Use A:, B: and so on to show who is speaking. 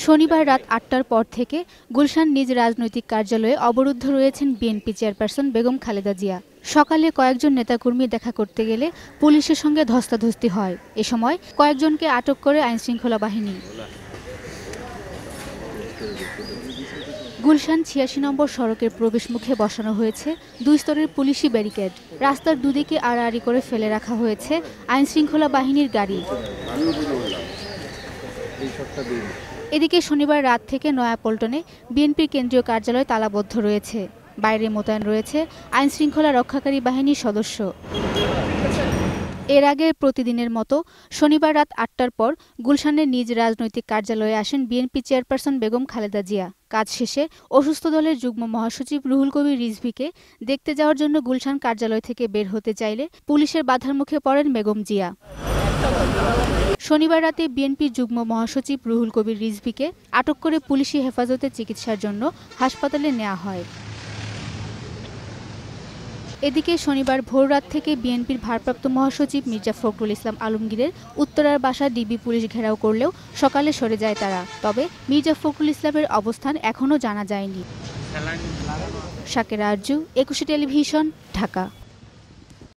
A: শনিবার রাত ৮টার পর থেকে গুলশান নিজ রাজনৈতিক কার্যালয়ে অবরুদ্ধ রয়েছেন বিএনপি চেয়ারপারসন বেগম খালেদা জিয়া। সকালে কয়েকজন নেতাকর্মী দেখা করতে গেলে পুলিশের সঙ্গে ধস্তাধস্তি হয়। এ সময় কয়েকজনকে আটক করে আইনশৃঙ্খলা বাহিনী। গুলশান ৮৬ নম্বর সড়কের প্রবেশমুখে বসানো হয়েছে ২ স্তরের পুলিশি ব্যারিকেড। রাস্তার দুদিকে আড়াআড়ি করে ফেলে রাখা হয়েছে আইনশৃঙ্খলা বাহিনীর গাড়ি। এদিকে শনিবার রাত থেকে নয়াপল্টনে বিএনপির কেন্দ্রীয় কার্যালয় তালাবদ্ধ রয়েছে। বাইরে মোতায়েন রয়েছে আইনশৃঙ্খলা রক্ষাকারী বাহিনীর সদস্য। এর আগে প্রতিদিনের মতো শনিবার রাত ৮টার পর গুলশানের নিজ রাজনৈতিক কার্যালয়ে আসেন বিএনপি চেয়ারপারসন বেগম খালেদা জিয়া। কাজ শেষে অসুস্থ দলের যুগ্ম মহাসচিব রুহুল কবির রিজভীকে দেখতে যাওয়ার জন্য গুলশান কার্যালয় থেকে বের হতে চাইলে পুলিশের বাধার মুখে পড়েন বেগম জিয়া। শনিবার রাতে বিএনপির যুগ্ম মহাসচিব রুহুল কবির রিজভীকে আটক করে পুলিশি হেফাজতে চিকিৎসার জন্য হাসপাতালে নেওয়া হয়। এদিকে শনিবার ভোররাত থেকে বিএনপির ভারপ্রাপ্ত মহাসচিব মির্জা ফখরুল ইসলাম আলমগীরের উত্তরার বাসা ডিবি পুলিশ ঘেরাও করলেও সকালে সরে যায় তারা। তবে মির্জা ফখরুল ইসলামের অবস্থান এখনও জানা যায়নি। শাকেরা আরজু, ২১ টেলিভিশন, ঢাকা।